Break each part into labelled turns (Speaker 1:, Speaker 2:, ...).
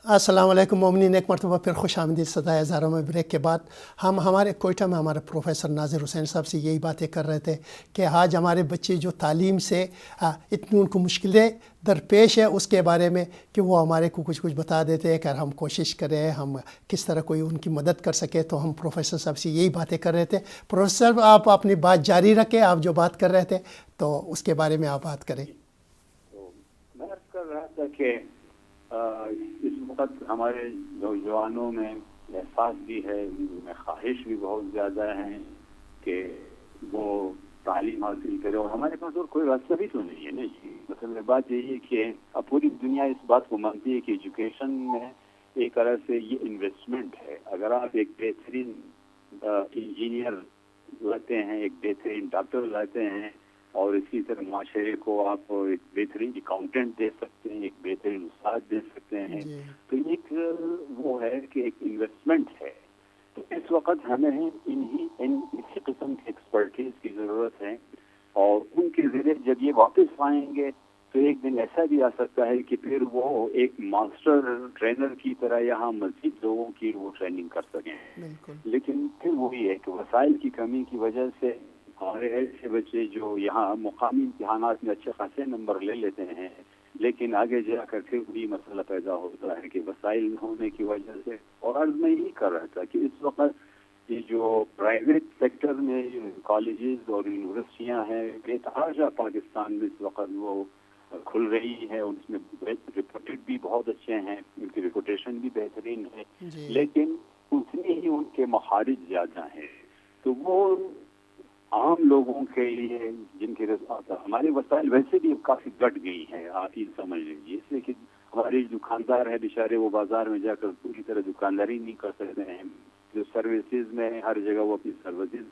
Speaker 1: अस्सलाम वालेकुम मोमिनीन, एक मरतबा फिर खुश आमदीद सदाए हज़ारों में ब्रेक के बाद हम हमारे कोयटा में हमारे प्रोफेसर नाज़िर हुसैन साहब से यही बातें कर रहे थे कि आज हमारे बच्चे जो तालीम से इतनी उनको मुश्किलें दरपेश है उसके बारे में कि वो हमारे को कुछ कुछ बता देते हैं कि हम कोशिश करें हम किस तरह कोई उनकी मदद कर सके। तो हम प्रोफेसर साहब से यही बातें कर रहे थे। प्रोफेसर साहब, आप अपनी बात जारी रखें, आप जो बात कर रहे थे तो उसके बारे में आप बात करें।
Speaker 2: तो मैं अर्ज़ कर रहा था कि इस वक्त हमारे नौजवानों में एहसास भी है, उनमें ख्वाहिश भी बहुत ज़्यादा है कि वो तालीम हासिल करे, और हमारे पास और कोई रास्ता भी तो नहीं है ना जी। मतलब बात यही है कि अब पूरी दुनिया इस बात को मानती है कि एजुकेशन में एक तरह से ये इन्वेस्टमेंट है। अगर आप एक बेहतरीन इंजीनियर लाते हैं, एक बेहतरीन डॉक्टर लाते हैं, और इसी तरह माशरे को आप एक बेहतरीन अकाउंटेंट दे सकते हैं, एक बेहतरीन उस्ताद दे सकते हैं, तो एक वो है कि एक इन्वेस्टमेंट है। तो इस वक्त हमें इसी किस्म की एक्सपर्टीज की ज़रूरत है, और उनके ज़रिए जब ये वापस आएंगे तो एक दिन ऐसा भी आ सकता है कि फिर वो एक मास्टर ट्रेनर की तरह यहाँ मज़ीद लोगों की वो ट्रेनिंग कर सकें। लेकिन फिर वही है कि वसाइल की कमी की वजह से हमारे ऐसे बच्चे जो यहाँ मुकामी इम्तिहानात में अच्छे खासे नंबर ले लेते हैं, लेकिन आगे जाकर फिर वही मसला पैदा होता है कि वसाइल होने की वजह से। और अर्ज मैं यही कर रहा था कि इस वक्त ये जो प्राइवेट सेक्टर में कॉलेजेस और यूनिवर्सिटियाँ हैं बेतहाशा पाकिस्तान में इस वक्त वो खुल रही है, उसमें रिपोर्टेड भी बहुत अच्छे हैं, उनकी रिपोर्टेशन भी बेहतरीन है, लेकिन उतने ही उनके मखारिज ज़्यादा हैं। तो वो आम लोगों के लिए जिनके हमारे वसाइल वैसे भी काफ़ी घट गई हैं, आप ही समझ लीजिए। इसलिए कि हमारे दुकानदार हैं बेचारे, वो बाजार में जाकर पूरी तरह दुकानदारी नहीं कर सकते हैं। जो सर्विसेज में है हर जगह वो अपनी सर्विसेज।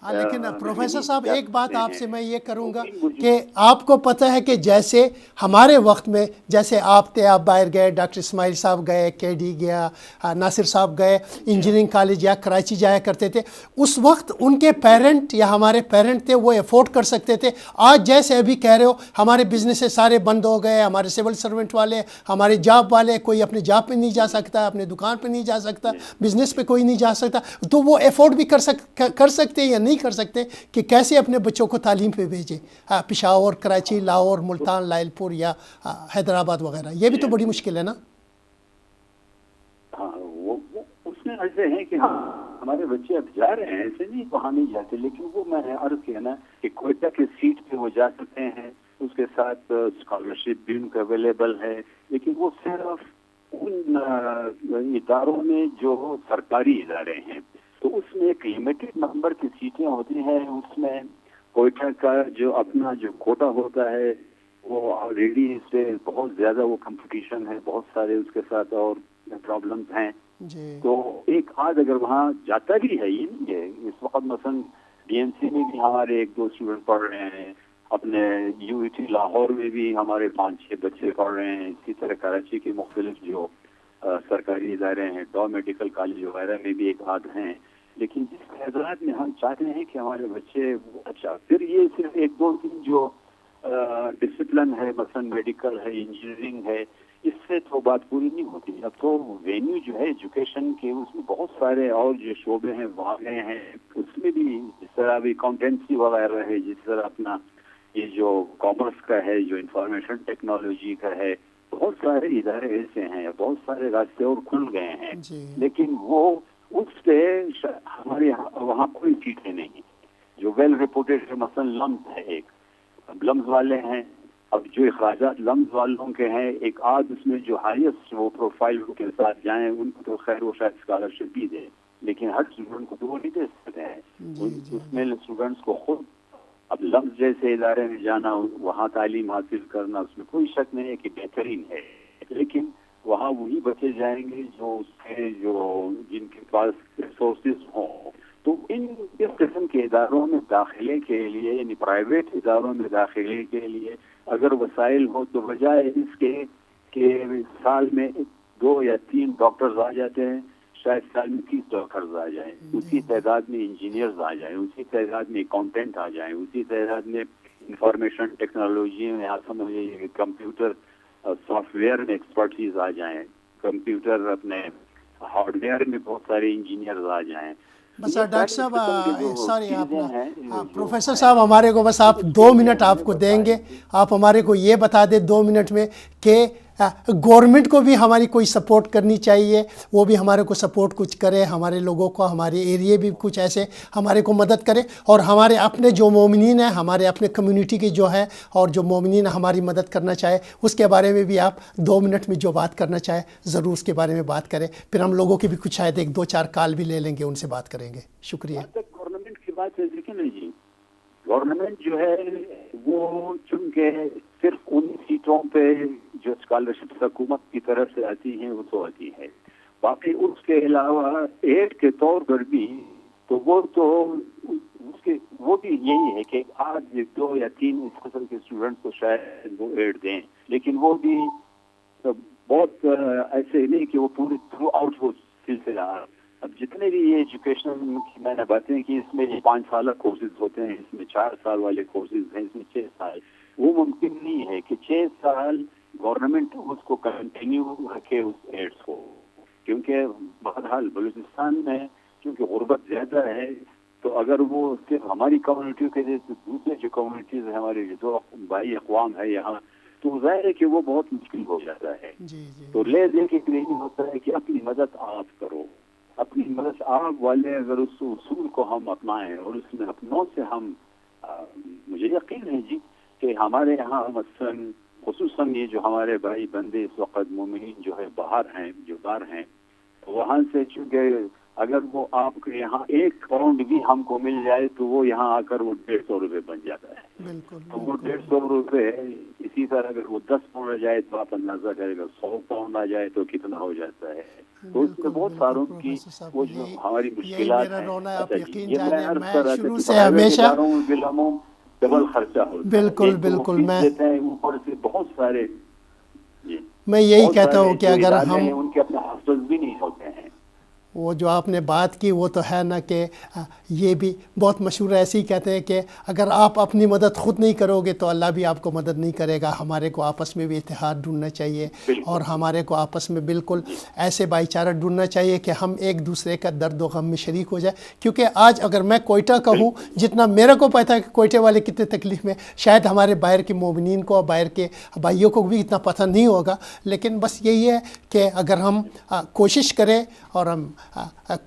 Speaker 1: हाँ, लेकिन प्रोफेसर साहब एक बात आपसे मैं ये करूँगा कि आपको पता है कि जैसे हमारे वक्त में जैसे आप थे, आप बाहर गए, डॉक्टर इस्माइल साहब गए, केडी गया, नासिर साहब गए, इंजीनियरिंग कॉलेज या कराची जाया करते थे। उस वक्त उनके पेरेंट या हमारे पेरेंट थे वो अफोर्ड कर सकते थे। आज जैसे अभी कह रहे हो हमारे बिजनेसेस सारे बंद हो गए, हमारे सिविल सर्वेंट वाले, हमारे जॉब वाले, कोई अपने जॉब पे नहीं जा सकता, अपने दुकान पे नहीं जा सकता, बिजनेस पे कोई नहीं जा सकता, तो वो अफोर्ड भी कर सकते या नहीं कर सकते कि कैसे अपने बच्चों को तालीम पे भेजें। पेशावर, कराची, लाहौर, मुल्तान, लायलपुर या हैदराबाद वगैरह, ये भी तो बड़ी मुश्किल है ना।
Speaker 2: हाँ, वो उसमें ऐसे है कि हाँ हमारे बच्चे अब जा रहे हैं, ऐसे नहीं वहाँ नहीं जाते, लेकिन वो मैंने अर्ज किया ना कि कोयटा के सीट पे वो जा सकते हैं, उसके साथ स्कॉलरशिप भी उनको अवेलेबल है, लेकिन वो सिर्फ उन इदारों में जो सरकारी इदारे हैं तो उसमें एक लिमिटेड नंबर की सीटें होती हैं। उसमें कोयटा का जो अपना जो कोटा होता है वो ऑलरेडी इससे बहुत ज़्यादा वो कंपटीशन है, बहुत सारे उसके साथ और प्रॉब्लम्स हैं। तो एक आध अगर वहाँ जाता भी है, ये नहीं है। इस वक्त मसलन डीएमसी में भी हमारे 1-2 स्टूडेंट पढ़ रहे हैं, अपने यूईटी लाहौर में भी हमारे 5-6 बच्चे पढ़ रहे हैं, इसी तरह कराची के मुख्तलिफ जो सरकारी इदारे हैं, डॉ मेडिकल कॉलेज वगैरह में भी एक आध हैं। लेकिन जिस तहज़ात में हम चाहते हैं कि हमारे बच्चे अच्छा, फिर ये सिर्फ 1-2-3 जो डिसिप्लिन है, मसलन मेडिकल है, इंजीनियरिंग है, इससे तो बात पूरी नहीं होती। अब तो वेन्यू जो है एजुकेशन के उसमें बहुत सारे और जो शोबे हैं वहाँ गए हैं, उसमें भी जिस तरह अभी अकाउंटेंसी वगैरह है, जिस तरह अपना ये जो कॉमर्स का है, जो इंफॉर्मेशन टेक्नोलॉजी का है, बहुत सारे इदारे ऐसे हैं, बहुत सारे रास्ते और खुल गए हैं, लेकिन वो उस पे हमारे वहाँ कोई सीटें नहीं। जो वेल रिपोर्टेड है मसलन लम्स है, एक लम्स वाले हैं, अब जो अखराजात लम्स वालों के हैं एक आध उसमें जो हाईएस्ट वो प्रोफाइल के साथ जाएं उनको तो खैर वो शायद स्कॉलरशिप भी दे, लेकिन हर स्टूडेंट को तो वो नहीं दे सकते हैं। उसमें स्टूडेंट्स को खुद अब लम्स जैसे इदारे में जाना, वहाँ तालीम हासिल करना, उसमें कोई शक नहीं है कि बेहतरीन है, लेकिन वहाँ वही बच्चे जाएंगे जो जिनके पास रिसोर्सेज हों। तो इस किस्म के इदारों में दाखिले के लिए, यानी प्राइवेट इदारों में दाखिले के लिए अगर वसाइल हो तो बजाय इसके कि साल में 2 या 3 डॉक्टर्स आ जाते हैं, शायद साल में 30 डॉक्टर्स आ जाएं, उसी तादाद में इंजीनियर्स आ जाएं, उसी तादाद में अकाउंटेंट आ जाएं, उसी तादाद में इंफॉर्मेशन टेक्नोलॉजी में आप समझिए कंप्यूटर सॉफ्टवेयर में एक्सपर्टीज आ जाएं, कंप्यूटर अपने हार्डवेयर में बहुत सारे इंजीनियर आ जाएं।
Speaker 1: बस डॉक्टर साहब सॉरी आप
Speaker 2: चीजें
Speaker 1: प्रोफेसर साहब हमारे को बस आप 2 मिनट आपको देंगे, आप हमारे को ये बता दें 2 मिनट में कि गवर्नमेंट को भी हमारी कोई सपोर्ट करनी चाहिए, वो भी हमारे को सपोर्ट कुछ करे, हमारे लोगों को, हमारे एरिया भी कुछ ऐसे हमारे को मदद करे, और हमारे अपने जो मोमिनीन हैं, हमारे अपने कम्युनिटी के जो हैं और जो मोमिनीन हमारी मदद करना चाहे, उसके बारे में भी आप 2 मिनट में जो बात करना चाहे ज़रूर उसके बारे में बात करें। फिर हम लोगों की भी कुछ शायद 1-2-4 कॉल भी ले लेंगे, उनसे बात करेंगे। शुक्रिया।
Speaker 2: गवर्नमेंट की बात है देखिए ना जी, गवर्नमेंट जो है वो चूंकि सिर्फ उन सीटों पे जो स्कॉलरशिप हुकूमत की तरफ से आती हैं वो तो आती है, बाकी उसके अलावा एड के तौर पर भी तो उसके वो भी यही है कि आज 2 या 3 इस किस्म के स्टूडेंट्स को शायद वो एड दें, लेकिन वो भी बहुत ऐसे नहीं कि वो पूरे थ्रू आउट वो सिलसिला। अब जितने भी ये एजुकेशन की मैंने बातें की, इसमें 5 साल कोर्सेज होते हैं, इसमें 4 साल वाले कोर्सेज हैं, इसमें 6 साल, वो मुमकिन नहीं है कि 6 साल गवर्नमेंट उसको कंटिन्यू रखे उस एड्स को, क्योंकि बहरहाल बलूचिस्तान में क्योंकि गुर्बत ज़्यादा है, तो अगर वो सिर्फ हमारी कम्युनिटी के जैसे दूसरे जो कम्युनिटीज़ हैं, हमारे जो भाई अक़वाम है यहाँ, तो ज़ाहिर है कि वो बहुत मुश्किल हो जाता है। तो ले दे के यही होता है कि अपनी मदद आप करो, अपनी मदद आप वाले अगर उस उसूल को हम अपनाएं और उसमें अपनों से हम मुझे यकीन है जी कि हमारे यहाँ मसलन खुसूसन ये जो हमारे भाई बंदे इस वक्त मोमिनीन जो है बाहर हैं, जो बाहर हैं, तो वहाँ से चूँकि अगर वो आपके यहाँ 1 पाउंड भी हमको मिल जाए तो वो यहाँ आकर वो 150 रुपये बन जाता है। तो वो 150 रुपये इसी तरह अगर वो 10 पाउंड आ जाए तो आप अंदाजा करेगा 100 पाउंड आ जाए तो कितना हो जाता है। तो इसमें बहुत सारों की वो जो हमारी मुश्किलात हैं, डबल खर्चा होता है,
Speaker 1: बिल्कुल बिल्कुल,
Speaker 2: मैं ऊपर से बहुत सारे
Speaker 1: मैं यही कहता हूँ कि अगर हम
Speaker 2: उनके अपने हॉस्टल्स भी नहीं होते हैं।
Speaker 1: वो जो आपने बात की वो तो है ना कि ये भी बहुत मशहूर ऐसे ही कहते हैं कि अगर आप अपनी मदद ख़ुद नहीं करोगे तो अल्लाह भी आपको मदद नहीं करेगा। हमारे को आपस में भी इत्तेहाद ढूंढना चाहिए और हमारे को आपस में बिल्कुल ऐसे भाईचारा ढूंढना चाहिए कि हम एक दूसरे का दर्द व गम में शरीक हो जाए। क्योंकि आज अगर मैं कोयटा का हूँ, जितना मेरे को पता है कि कोयटे वाले कितने तकलीफ़ में, शायद हमारे बाहर के मोमिनीन को और बाहर के भाइयों को भी इतना पता नहीं होगा। लेकिन बस यही है कि अगर हम कोशिश करें और हम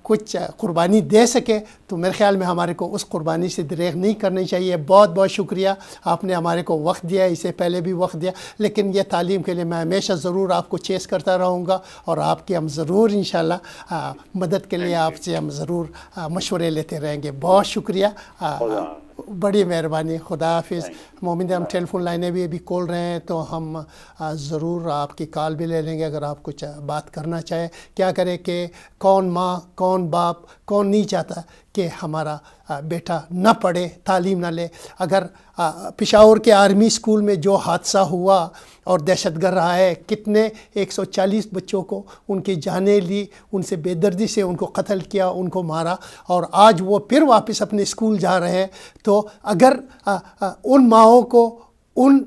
Speaker 1: कुछ कुर्बानी दे सके तो मेरे ख़्याल में हमारे को उस कुर्बानी से दरेग नहीं करनी चाहिए। बहुत बहुत शुक्रिया, आपने हमारे को वक्त दिया, इससे पहले भी वक्त दिया, लेकिन ये तालीम के लिए मैं हमेशा ज़रूर आपको चेस करता रहूँगा और आपकी हम ज़रूर इंशाल्लाह मदद के लिए आपसे हम ज़रूर मशवरे लेते रहेंगे। बहुत शुक्रिया, बड़ी मेहरबानी, खुदा हाफिज़। मोमिन हम टेलीफोन लाइनें भी अभी खोल रहे हैं तो हम ज़रूर आपकी कॉल भी ले लेंगे अगर आप कुछ बात करना चाहें। क्या करें कि कौन माँ, कौन बाप, कौन नहीं चाहता कि हमारा बेटा न पढ़े, तालीम न ले। अगर पेशावर के आर्मी स्कूल में जो हादसा हुआ और दहशतगर्द आए, कितने 140 बच्चों को उनकी जानें ली, उनसे बेदर्दी से उनको कत्ल किया, उनको मारा, और आज वो फिर वापस अपने स्कूल जा रहे हैं। तो अगर उन माओं को, उन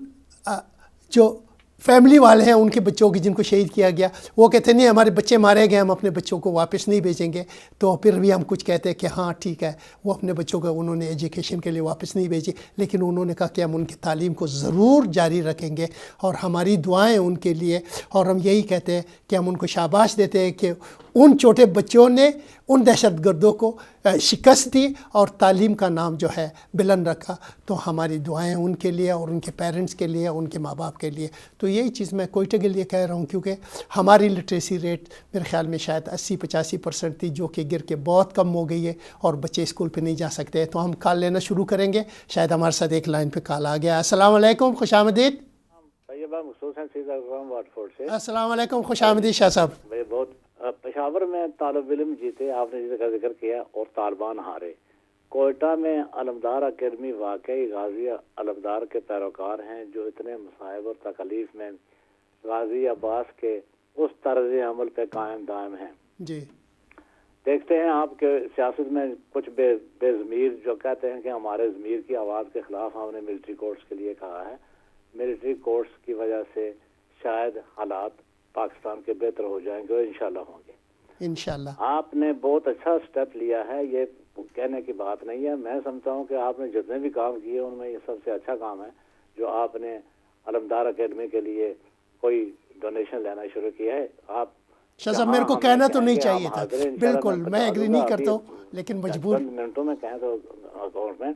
Speaker 1: जो फैमिली वाले हैं उनके बच्चों की जिनको शहीद किया गया, वो कहते नहीं हमारे बच्चे मारे गए, हम अपने बच्चों को वापस नहीं भेजेंगे, तो फिर भी हम कुछ कहते हैं कि हाँ ठीक है, वो अपने बच्चों को उन्होंने एजुकेशन के लिए वापस नहीं भेजी, लेकिन उन्होंने कहा कि हम उनकी तालीम को ज़रूर जारी रखेंगे और हमारी दुआएं उनके लिए। और हम यही कहते हैं कि हम उनको शाबाश देते हैं कि उन छोटे बच्चों ने उन दहशतगर्दों को शिकस्त दी और तालीम का नाम जो है बुलंद रखा। तो हमारी दुआएं उनके लिए और उनके पेरेंट्स के लिए, उनके माँ बाप के लिए। तो यही चीज़ मैं कोयटे के लिए कह रहा हूँ, क्योंकि हमारी लिटरेसी रेट मेरे ख्याल में शायद 80-85% थी, जो कि गिर के बहुत कम हो गई है और बच्चे स्कूल पे नहीं जा सकते। तो हम कॉल लेना शुरू करेंगे। शायद हमारे साथ एक लाइन पे कॉल आ गया। अस्सलाम वालेकुम, खुशामदीद। अस्सलाम वालेकुम, खुशामदीद शाह साहब।
Speaker 3: बहुत पेशावर में तालिब इल्म जीते, आपने जिसका जिक्र किया, और तालिबान हारे। कोयटा में अलमदार अकेडमी वाकई गाजी अलमदार के पैरोकार हैं जो इतने मसाइब और तकलीफ में गाजी अब्बास के उस तर्ज अमल पे कायम दायम हैं
Speaker 1: जी।
Speaker 3: देखते हैं आपके सियासत में कुछ बेज़मीर जो कहते हैं कि हमारे ज़मीर की आवाज़ के ख़िलाफ़ हमने मिलिट्री कोर्ट्स के लिए कहा है। मिलिट्री कोर्ट्स की वजह से शायद हालात پاکستان کے بہتر ہو جائیں گے اور انشاءاللہ ہوں گے
Speaker 1: انشاءاللہ.
Speaker 3: آپ نے بہت اچھا سٹیپ لیا ہے, یہ کہنے کی بات نہیں ہے. میں سمجھتا ہوں کہ آپ نے جتنے بھی کام کیے ان میں یہ سب سے اچھا کام ہے جو آپ نے علمدار اکیڈمی کے لیے کوئی ڈونیشن لینا شروع کیا ہے. آپ
Speaker 1: شاہ صاحب میرے کو کہنا تو نہیں چاہیے تھا, بالکل میں ایگری نہیں کرتا ہوں, لیکن مجبور.
Speaker 3: چند منٹوں میں کہیں تو اکاؤنٹ میں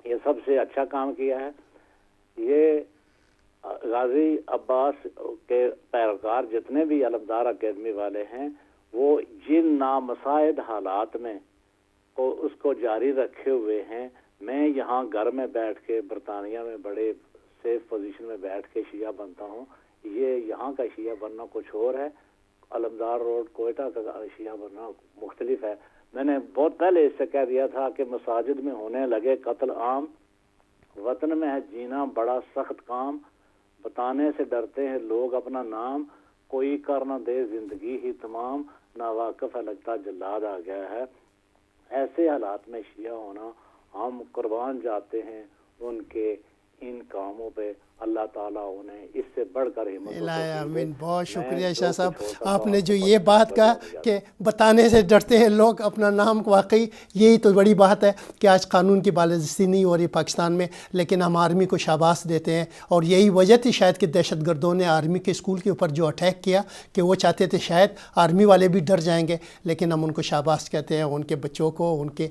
Speaker 3: یہ سب سے اچھا کام کیا ہے. یہ غازی عباس کے پیروکار جتنے بھی علمدار اکیڈمی والے ہیں وہ جن نامساعد حالات میں اس کو جاری رکھے ہوئے ہیں. میں یہاں گھر میں بیٹھ کے برطانیہ میں بڑے سیف پوزیشن میں بیٹھ کے شیعہ بنتا ہوں. یہ یہاں کا شیعہ بننا کچھ اور ہے, علمدار روڈ کوئٹہ کا شیعہ بننا مختلف ہے. میں نے بہت پہلے اس سے کہہ دیا تھا کہ مساجد میں ہونے لگے قتل عام, وطن میں ہے جینا بڑا سخت کام, بتانے سے ڈرتے ہیں لوگ اپنا نام, کوئی کر نہ دے زندگی ہی تمام, نا واقف ہے لگتا جلاد آ گیا ہے. ایسے حالات میں شیعہ ہونا, ہم قربان جاتے ہیں ان کے ان کاموں پہ. اللہ تعالیٰ انہیں اس سے بڑھ کر ہمت.
Speaker 1: آمین. بہت شکریہ شاہ صاحب, آپ نے جو یہ بات کہا کہ بتانے سے ڈرتے ہیں لوگ اپنا نام, واقعی یہی تو بڑی بات ہے کہ آج قانون کی بالادستی نہیں ہو رہی پاکستان میں, لیکن ہم آرمی کو شاباش دیتے ہیں. اور یہی وجہ تھی شاید کہ دہشت گردوں نے آرمی کے اسکول کے اوپر جو اٹیک کیا کہ وہ چاہتے تھے شاید آرمی والے بھی ڈر جائیں گے, لیکن ہم ان کو شاباش کہتے ہیں, ان کے بچوں کو, ان کے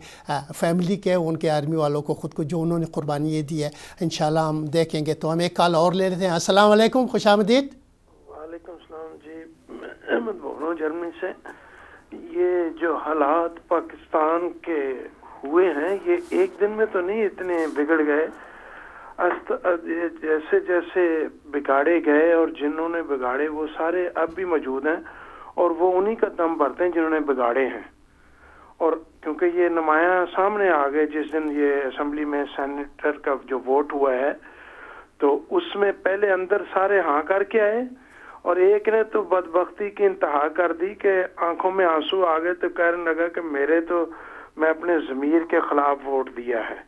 Speaker 1: فیملی کے, ان کے آرمی والوں کو, خود کو جو انہوں نے قربانی یہ دی ہے. انشاءاللہ ہم دیکھیں گے. تو ہم ایک کال اور لے لیتے ہیں. السلام علیکم, خوش آمدید.
Speaker 4: وعلیکم السلام جی, میں احمد بول رہا ہوں جرمنی سے. یہ جو حالات پاکستان کے ہوئے ہیں یہ ایک دن میں تو نہیں اتنے بگڑ گئے, جیسے جیسے بگاڑے گئے اور جنہوں نے بگاڑے وہ سارے اب بھی موجود ہیں اور وہ انہی کا دم بھرتے ہیں جنہوں نے بگاڑے ہیں. اور کیونکہ یہ نمایاں سامنے آ گئے جس دن یہ اسمبلی میں سینیٹر کا جو ووٹ ہوا ہے تو اس میں پہلے اندر سارے ہاں کر کے آئے اور ایک نے تو بدبختی کی انتہا کر دی کہ آنکھوں میں آنسو آ گئے تو کہنے لگا کہ میں اپنے ضمیر کے خلاف ووٹ دیا ہے.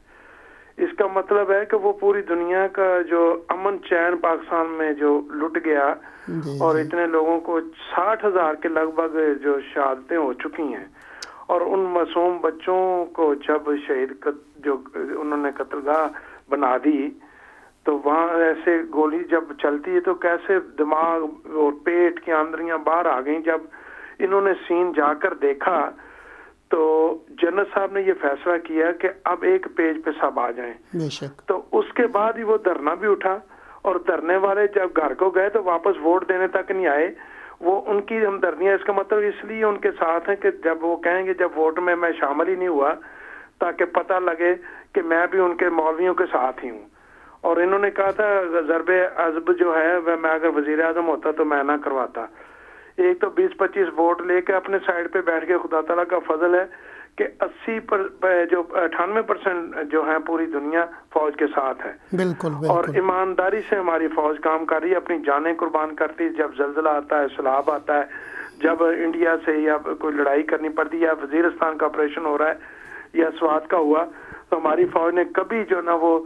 Speaker 4: اس کا مطلب ہے کہ وہ پوری دنیا کا جو امن چین پاکستان میں جو لٹ گیا اور اتنے لوگوں کو 60,000 کے لگ بھگ جو شہادتیں ہو چکی ہیں, اور ان معصوم بچوں کو جب شہید جو انہوں نے قتل گاہ بنا دی تو وہاں ایسے گولی جب چلتی ہے تو کیسے دماغ اور پیٹ کی آندریاں باہر آ گئیں. جب انہوں نے سین جا کر دیکھا تو جنرل صاحب نے یہ فیصلہ کیا کہ اب ایک پیج پہ سب آ جائیں. تو اس کے بعد ہی وہ دھرنا بھی اٹھا, اور دھرنے والے جب گھر کو گئے تو واپس ووٹ دینے تک نہیں آئے. وہ ان کی ہمدردیاں اس کا مطلب اس لیے ان کے ساتھ ہیں کہ جب وہ کہیں گے جب ووٹ میں شامل ہی نہیں ہوا تاکہ پتہ لگے کہ میں بھی ان کے مولویوں کے ساتھ ہی ہوں. اور انہوں نے کہا تھا ضرب عضب جو ہے میں اگر وزیر اعظم ہوتا تو میں نہ کرواتا. ایک تو 20-25 ووٹ لے کے اپنے سائڈ پہ بیٹھ کے خدا تعالیٰ کا فضل ہے کہ 98% جو ہیں پوری دنیا فوج کے ساتھ ہے. بالکل. اور ایمانداری سے ہماری فوج کام کر رہی ہے, اپنی جانیں قربان کرتی. جب زلزلہ آتا ہے, سیلاب آتا ہے, جب انڈیا سے یا کوئی لڑائی کرنی پڑتی ہے, یا وزیرستان کا آپریشن ہو رہا ہے یا سوات کا ہوا, تو ہماری فوج نے کبھی جو نا وہ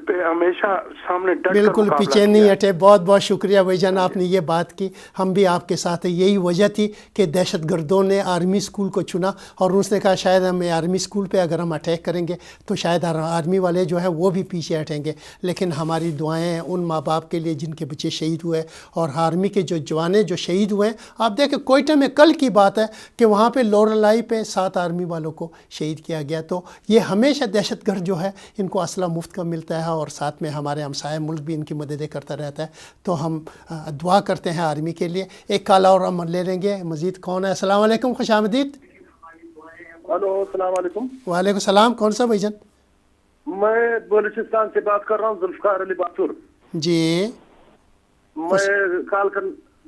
Speaker 4: ہمیشہ سامنے
Speaker 1: بالکل پیچھے نہیں ہٹے. بہت بہت شکریہ بھائی جان, آپ نے یہ بات کی, ہم بھی آپ کے ساتھ ہیں. یہی وجہ تھی کہ دہشت گردوں نے آرمی اسکول کو چنا, اور اس نے کہا شاید ہمیں آرمی اسکول پہ اگر ہم اٹیک کریں گے تو شاید آرمی والے جو ہے وہ بھی پیچھے ہٹیں گے. لیکن ہماری دعائیں ہیں ان ماں باپ کے لیے جن کے بچے شہید ہوئے, اور آرمی کے جو جوانیں جو شہید ہوئے ہیں. آپ دیکھیں کوئٹہ میں کل کی بات ہے کہ وہاں پہ لورلائی پہ 7 آرمی والوں کو شہید کیا گیا. تو یہ ہمیشہ دہشت گرد جو ہے ان کو اسلحہ مفت کا ملتا ہے, اور ساتھ میں ہمارے ہمسائے ملک بھی ان کی مددیں کرتا رہتا ہے. تو ہم دعا کرتے ہیں آرمی کے لیے. ایک کال اور ہم لے لیں گے. مزید کون ہے؟ السلام علیکم, خوش آمدید.
Speaker 5: ہلو, السلام علیکم.
Speaker 1: وعلیکم السلام. کون سا بھائی جان؟
Speaker 5: میں بلوچستان سے بات کر رہا ہوں, ذوالفقار علی باتور.
Speaker 1: جی,
Speaker 5: میں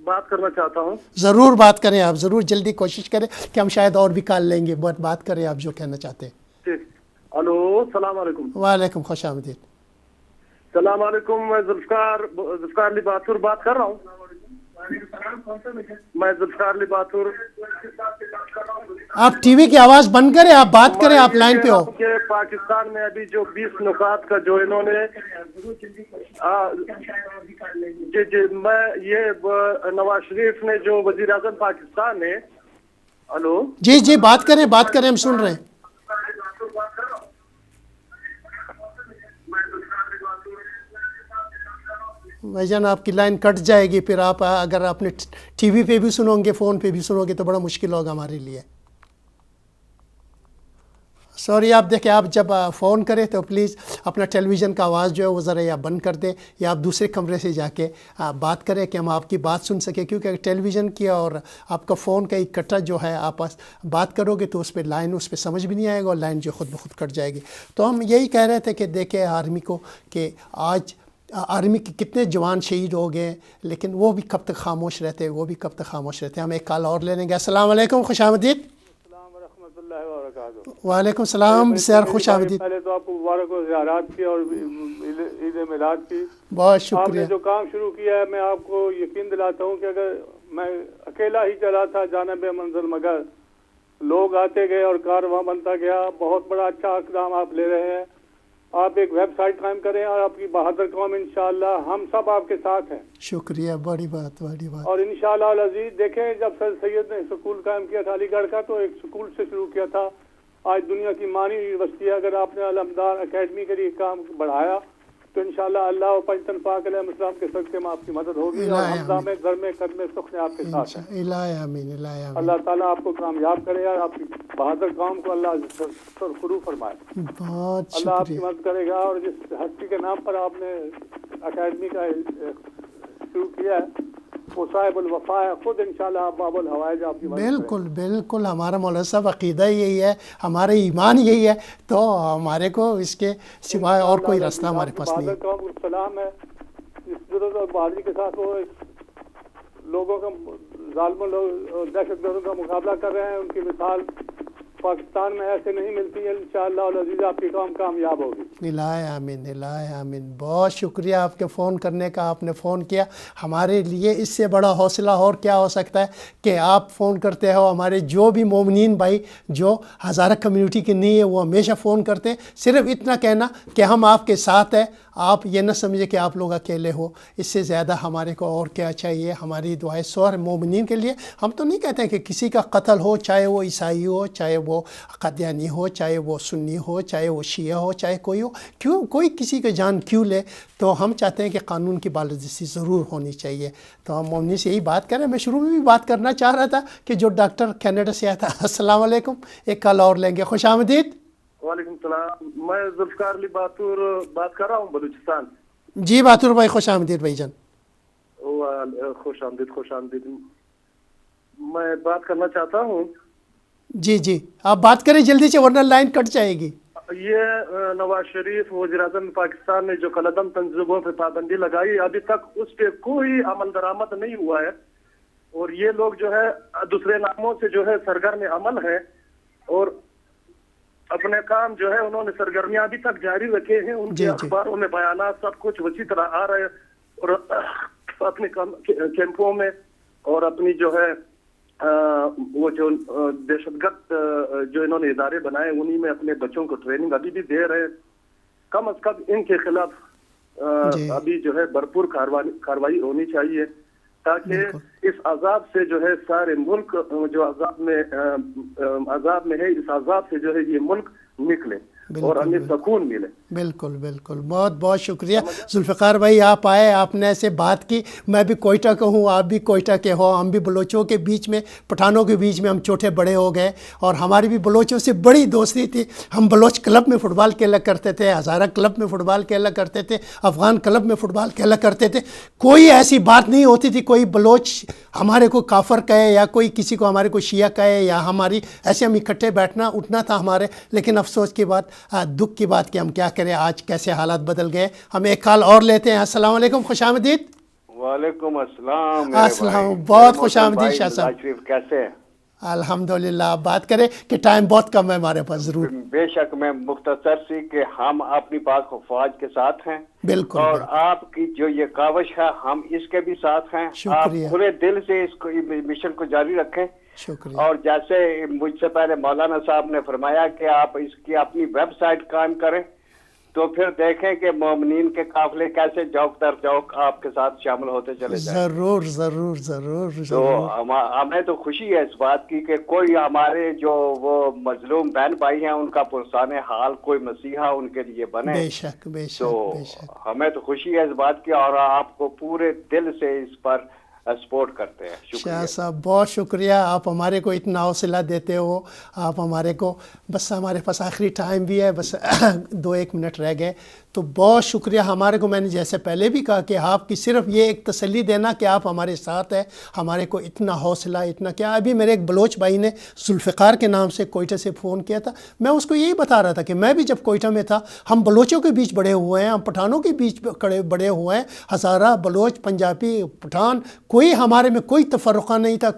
Speaker 5: بات کرنا چاہتا ہوں.
Speaker 1: ضرور بات کریں آپ, ضرور جلدی کوشش کریں کہ ہم شاید اور بھی کال لیں گے. بات کریں آپ جو کہنا چاہتے ہیں.
Speaker 5: ٹھیک. ہلو, السلام علیکم.
Speaker 1: وعلیکم, خوش آمدید.
Speaker 5: السلام علیکم. میں ذوالفقار علی باتور بات کر رہا ہوں. میں ذوالفقار علی باتور
Speaker 1: آپ ٹی وی کی آواز بند کریں, آپ بات کریں, آپ لائن پہ ہو.
Speaker 5: کہ پاکستان میں ابھی جو 20 نکات کا جو انہوں نے جی میں یہ نواز شریف نے جو وزیر اعظم پاکستان نے, ہلو
Speaker 1: جی جی بات کریں, بات کریں, ہم سن رہے ہیں. بھائی جان آپ کی لائن کٹ جائے گی, پھر آپ اگر آپ نے ٹی وی پہ بھی سنو گے, فون پہ بھی سنو گے تو بڑا مشکل ہوگا ہمارے لیے. سوری, آپ دیکھیں, آپ جب فون کریں تو پلیز اپنا ٹیلی ویژن کا آواز جو ہے وہ ذرا یا بند کر دیں یا آپ دوسرے کمرے سے جا کے بات کریں کہ ہم آپ کی بات سن سکیں, کیونکہ ٹیلی ویژن کی اور آپ کا فون کا اکٹھا جو ہے آپ بات کرو گے تو اس پہ لائن اس پہ سمجھ بھی نہیں آئے گا اور لائن جو خود بخود کٹ جائے گی. تو ہم یہی کہہ رہے تھے کہ دیکھیں آرمی کو کہ آج آرمی کے کتنے جوان شہید ہو گئے, لیکن وہ بھی کب تک خاموش رہتے, وہ بھی کب تک خاموش رہتے. ہم ایک کال اور لے لیں گے. السلام علیکم, خوش آمدید.
Speaker 6: السلام ورحمۃ اللہ وبرکاتہ.
Speaker 1: وعلیکم السلام سر, خوش آمدید.
Speaker 6: پہلے تو آپ کو مبارک ہو زیارات کی اور عید میلاد کی.
Speaker 1: بہت
Speaker 6: آپ
Speaker 1: شکریہ.
Speaker 6: نے جو کام شروع کیا ہے, میں آپ کو یقین دلاتا ہوں کہ اگر میں اکیلا ہی چلا تھا جانب منزل مگر, لوگ آتے گئے اور کارواں بنتا گیا. بہت بڑا اچھا اقدام آپ لے رہے ہیں. آپ ایک ویب سائٹ قائم کریں اور آپ کی بہادر قوم انشاءاللہ ہم سب آپ کے ساتھ ہیں.
Speaker 1: شکریہ, بڑی بات, بڑی بات.
Speaker 6: اور انشاءاللہ العزیز دیکھیں, جب سر سید نے سکول قائم کیا تھا علی گڑھ کا, تو ایک سکول سے شروع کیا تھا. آج دنیا کی مانی یونیورسٹی ہے. اگر آپ نے علمدار اکیڈمی کے لیے کام بڑھایا تو انشاءاللہ اللہ و پنجتن پاک علیہ السلام کے صدقے میں آپ کی مدد ہوگی. اور حمزہ میں گھر میں قدم سخن آپ کے ساتھ ہیں. اللہ تعالیٰ آپ کو کامیاب کرے اور آپ کی بہادر قوم کو اللہ سرخرو فرمائے.
Speaker 1: بہت
Speaker 6: اللہ آپ کی
Speaker 1: شکریہ.
Speaker 6: مدد کرے گا. اور جس ہستی کے نام پر آپ نے اکیڈمی کا شروع کیا ہے وہ صاحب الوفا ہے. خود انشاءاللہ آپ باب الحوائج آپ کی مدد کریں.
Speaker 1: بالکل بالکل, ہمارا مولانا صاحب عقیدہ یہی ہے, ہمارا ایمان یہی ہے, تو ہمارے کو اس کے سوائے اور کوئی راستہ ہمارے پاس نہیں.
Speaker 6: بہادر قوم کو سلام ہے. اس ضرورت اور بہادری کے ساتھ وہ لوگوں کا ظالموں لوگ دہشت گردوں کا مقابلہ کر رہے ہیں, ان کی مثال پاکستان میں ایسے نہیں ملتی ہے. انشاءاللہ العزیز آپ کی قوم کامیاب ہوگی.
Speaker 1: الہ آمین, الہ آمین. بہت شکریہ آپ کے فون کرنے کا. آپ نے فون کیا, ہمارے لیے اس سے بڑا حوصلہ اور کیا ہو سکتا ہے کہ آپ فون کرتے ہو. ہمارے جو بھی مومنین بھائی جو ہزارہ کمیونٹی کے نہیں ہے وہ ہمیشہ فون کرتے ہیں. صرف اتنا کہنا کہ ہم آپ کے ساتھ ہیں, آپ یہ نہ سمجھے کہ آپ لوگ اکیلے ہو. اس سے زیادہ ہمارے کو اور کیا چاہیے. ہماری دعائیں سور مومنین کے لیے. ہم تو نہیں کہتے ہیں کہ کسی کا قتل ہو, چاہے وہ عیسائی ہو, چاہے وہ قادیانی ہو, چاہے وہ سنی ہو, چاہے وہ شیعہ ہو, چاہے کوئی ہو, کیوں کوئی کسی کا جان کیوں لے. تو ہم چاہتے ہیں کہ قانون کی بالادستی ضرور ہونی چاہیے. تو ہم مومنین سے یہی بات کریں. میں شروع میں بھی بات کرنا چاہ رہا تھا کہ جو ڈاکٹر کینیڈا سے آیا تھا. السلام علیکم, ایک کال اور لیں گے. خوش آمدید.
Speaker 5: وعلیکم السلام. میں ذوالفقار علی باتور بات کر رہا ہوں بلوچستان.
Speaker 1: جی باتور بھائی, خوش آمدید بھائی جان.
Speaker 5: خوش آمدید, خوش آمدید. میں بات کرنا چاہتا ہوں.
Speaker 1: جی جی آپ بات کریں جلدی سے ورنہ لائن کٹ جائے گی.
Speaker 5: یہ نواز شریف وزیر اعظم پاکستان نے جو قلعدم تنظیموں پہ پابندی لگائی, ابھی تک اس پہ کوئی عمل درآمد نہیں ہوا ہے. اور یہ لوگ جو ہے دوسرے ناموں سے جو ہے سرگرم عمل ہے اور اپنے کام جو ہے انہوں نے سرگرمیاں ابھی تک جاری رکھے ہیں. ان کے اخباروں میں بیانات سب کچھ اسی طرح آ رہے ہیں اور اپنے کیمپوں میں اور اپنی جو ہے وہ جو دہشت گرد جو انہوں نے ادارے بنائے انہی میں اپنے بچوں کو ٹریننگ ابھی بھی دے رہے ہیں. کم از کم ان کے خلاف ابھی جو ہے بھرپور کاروائی ہونی چاہیے تاکہ اس عذاب سے جو ہے سارے ملک جو عذاب میں ہے, اس عذاب سے جو ہے یہ ملک نکلے اور ہمیں سکون ملے.
Speaker 1: بالکل بالکل, بہت بہت شکریہ ذوالفقار بھائی, آپ آئے, آپ نے ایسے بات کی. میں بھی کوئٹہ کا ہوں, آپ بھی کوئٹہ کے ہو. ہم بھی بلوچوں کے بیچ میں, پٹھانوں کے بیچ میں ہم چھوٹے بڑے ہو گئے اور ہماری بھی بلوچوں سے بڑی دوستی تھی. ہم بلوچ کلب میں فٹ بال کھیلا کرتے تھے, ہزارہ کلب میں فٹ بال کھیلا کرتے تھے, افغان کلب میں فٹ بال کھیلا کرتے تھے. کوئی ایسی بات نہیں ہوتی تھی کوئی بلوچ ہمارے کو کافر کہے یا کوئی کسی کو ہمارے کو شیعہ کہے یا ہماری ایسے ہم اکٹھے بیٹھنا اٹھنا تھا ہمارے. لیکن افسوس کی بات, دکھ کی بات کہ ہم کیا کریں, آج کیسے حالات بدل گئے. ہم ایک کال اور لیتے ہیں. السلام علیکم, خوش آمدید.
Speaker 7: وعلیکم السلام.
Speaker 1: السلام, بہت خوش آمدید شاہ صاحب.
Speaker 7: شریف کیسے ہیں؟
Speaker 1: अल्हम्दुलिल्लाह आप बात करें कि टाइम बहुत कम है हमारे पास। ज़रूर।
Speaker 7: बेशक मैं मुख्तसर सी कि हम अपनी पाक फौज के साथ हैं,
Speaker 1: बिल्कुल,
Speaker 7: और
Speaker 1: बिल्कुल।
Speaker 7: आपकी जो ये काविश है हम इसके भी साथ हैं। आप
Speaker 1: शुक्रिया।
Speaker 7: पूरे दिल से इसको मिशन को जारी रखें।
Speaker 1: शुक्रिया।
Speaker 7: और जैसे मुझसे पहले मौलाना साहब ने फरमाया कि आप इसकी अपनी वेबसाइट कायम करें, तो फिर देखें कि मोमिनीन के काफिले कैसे जौक दर जौक आपके साथ शामिल होते चले जाएं।
Speaker 1: ज़रूर ज़रूर ज़रूर
Speaker 7: तो
Speaker 1: ज़रूर।
Speaker 7: हमें तो खुशी है इस बात की कि कोई हमारे जो वो मजलूम बहन भाई हैं उनका पुरसाने हाल कोई मसीहा उनके लिए बने।
Speaker 1: बेशक बेशक
Speaker 7: तो
Speaker 1: बेशक।
Speaker 7: हमें तो खुशी है इस बात की, और आपको पूरे दिल से इस पर सपोर्ट करते हैं। शुक्रिया
Speaker 1: शाह साहब, बहुत शुक्रिया, आप हमारे को इतना हौसला देते हो। आप हमारे को, बस हमारे पास आखिरी टाइम भी है, बस 2-1 मिनट रह गए, तो बहुत शुक्रिया हमारे को। मैंने जैसे पहले भी कहा कि आपकी सिर्फ ये एक तसल्ली देना कि आप हमारे साथ हैं, हमारे को इतना हौसला, इतना क्या। अभी मेरे एक बलोच भाई ने जुल्फ़िकार के नाम से कोयटा से फ़ोन किया था, मैं उसको यही बता रहा था कि मैं भी जब कोयटा में था, हम बलोचों के बीच बड़े हुए हैं, हम पठानों के बीच बड़े हुए हैं। हज़ारा, बलोच, पंजाबी, पठान, कोई हमारे में कोई तफर्रुक़ा नहीं था,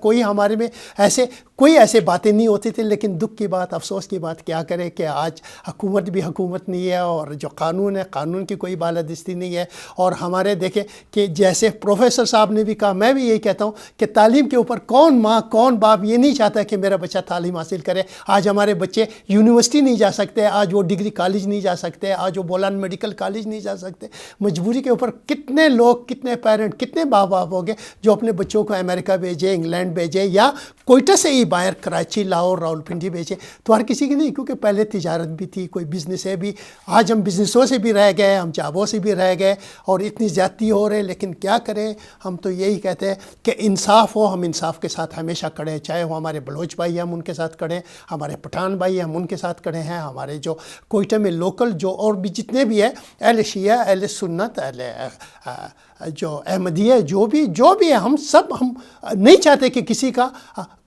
Speaker 1: कोई ऐसे बातें नहीं होती थी। लेकिन दुख की बात, अफसोस की बात क्या करें कि आज हुकूमत भी हुकूमत नहीं है, और जो कानून है, कानून की कोई बालादस्ती नहीं है। और हमारे देखें कि जैसे प्रोफेसर साहब ने भी कहा, मैं भी यही कहता हूँ कि तालीम के ऊपर कौन माँ कौन बाप ये नहीं चाहता कि मेरा बच्चा तालीम हासिल करे। आज हमारे बच्चे यूनिवर्सिटी नहीं जा सकते, आज वो डिग्री कॉलेज नहीं जा सकते, आज वो बोलान मेडिकल कॉलेज नहीं जा सकते। मजबूरी के ऊपर कितने लोग, कितने पेरेंट, कितने बाप बाप हो गए जो अपने बच्चों को अमेरिका भेजे, इंग्लैंड भेजे, या कोयटा से ही बाहर कराची, लाहौर, रावलपिंडी भेजे। तो हर किसी की नहीं, क्योंकि पहले तिजारत भी थी, कोई बिज़नेस है भी। आज हम बिज़नेसों से भी रह गए, हम जॉबों से भी रह गए, और इतनी ज़्यादती हो रहे। लेकिन क्या करें, हम तो यही कहते हैं कि इंसाफ हो, हम इंसाफ के साथ हमेशा खड़े हैं। चाहे वो हमारे बलोच भाई हैं, हम उनके साथ खड़े हैं, हमारे पठान भाई हैं, हम उनके साथ खड़े हैं, हमारे जो कोयटा में लोकल जो और भी जितने भी हैं, अहले शिया, अहले सुन्नत, अहले जो अहमदिया, जो भी है, हम सब, हम नहीं चाहते कि किसी का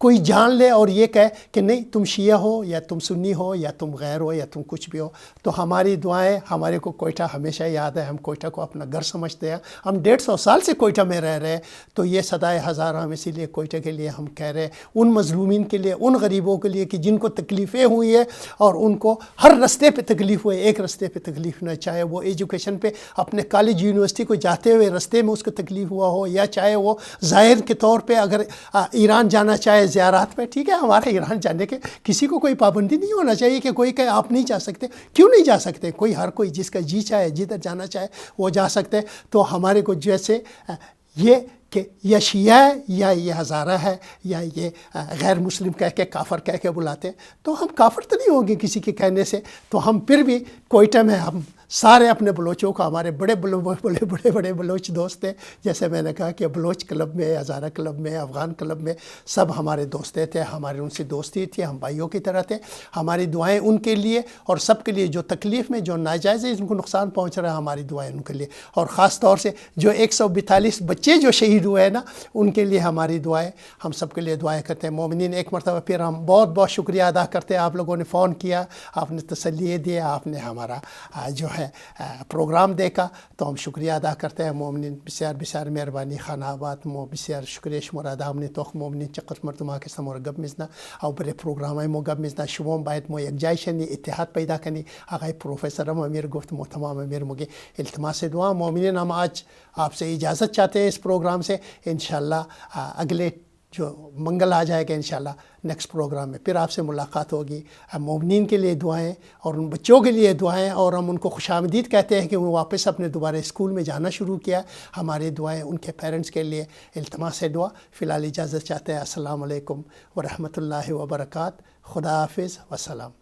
Speaker 1: कोई जान ले और ये कहे कि नहीं तुम शिया हो, या तुम सुन्नी हो, या तुम गैर हो, या तुम कुछ भी हो। तो हमारी दुआएं, हमारे को कोयटा हमेशा याद है, हम कोयटा को अपना घर समझते हैं। हम 150 साल से कोयटा में रह रहे हैं, तो ये सदाए हज़ार हम इसीलिए कोयटा के लिए हम कह रहे हैं, उन मजलूमीन के लिए, उन गरीबों के लिए कि जिनको तकलीफ़ें हुई है, और उनको हर रस्ते पे तकलीफ़ हुई, एक रस्ते पे तकलीफ़ न, चाहे वो एजुकेशन पे अपने कॉलेज यूनिवर्सिटी को जाते हुए रस्ते में उसको तकलीफ़ हुआ हो, या चाहे वो ज़ाहिर के तौर पे अगर ईरान जाना चाहे ज़ियारत पे, ठीक है, हमारे ईरान जाने के किसी को कोई पाबंदी नहीं होना चाहिए कि कोई कहे आप नहीं जा सकते। क्यों नहीं जा सकते? कोई, हर कोई जिसका जी चाहे, जिधर जाना चाहे वो जा सकते हैं। तो हमारे को जैसे ये कि या शिया है, या ये हज़ारा है, या ये गैर मुस्लिम कह के, काफ़र कह के बुलाते हैं, तो हम काफ़र तो नहीं होंगे किसी के कहने से। तो हम फिर भी कोयटा में हम सारे अपने बलोचों को, हमारे बड़े बड़े बलोच दोस्त थे, जैसे मैंने कहा कि बलोच क्लब में, हज़ारा क्लब में, अफ़गान क्लब में, सब हमारे दोस्त थे, हमारे उनसे दोस्ती थी, हम भाइयों की तरह थे। हमारी दुआएं उनके लिए और सब के लिए जो तकलीफ़ में, जो नाजायज़ है, जिनको नुकसान पहुँच रहा है, हमारी दुआएं उनके लिए। और ख़ास तौर से जो 142 बच्चे जो शहीद हुए हैं ना, उनके लिए हमारी दुआएं, हम सब के लिए दुआएं करते हैं। मोमिनीन, एक मरतबा फिर हम बहुत बहुत शुक्रिया अदा करते हैं, आप लोगों ने फ़ोन किया, आपने तसल्ली दिया, आपने हमारा जो है प्रोग्राम देखा, तो हम शुक्रिया अदा करते हैं। मोमिनीन बिस्यार बिस्यार मेहरबानी, खानाबाद मो बिस्यार शुक्रिया शुमरादा हमने तोख मोमिनीन चक्कर मरतमा के समोर गब मिजना और बड़े प्रोग्राम मो गब मिजना शुभम बायत मो यकजाइशनी इत्तेहाद पैदा कनी आगाई प्रोफेसर हम अमीर गुफ्त मो तमाम अमीर मुगे इल्तमा से दुआ। मोमिनीन, हम आज आपसे इजाज़त चाहते हैं इस प्रोग्राम से। इंशाअल्लाह अगले जो मंगल आ जाएगा, इंशाअल्लाह नेक्स्ट प्रोग्राम में फिर आपसे मुलाकात होगी। हम मोमिनीन के लिए दुआएं और उन बच्चों के लिए दुआएं, और हम उनको खुशामदीद कहते हैं कि वो वापस अपने दोबारा स्कूल में जाना शुरू किया। हमारी दुआएं उनके पेरेंट्स के लिए, इल्तमा से दुआ। फ़िलहाल इजाज़त चाहते हैं। अस्सलाम वालेकुम व रहमतुल्लाहि व बरकात। खुदा हाफिज़, वस्सलाम।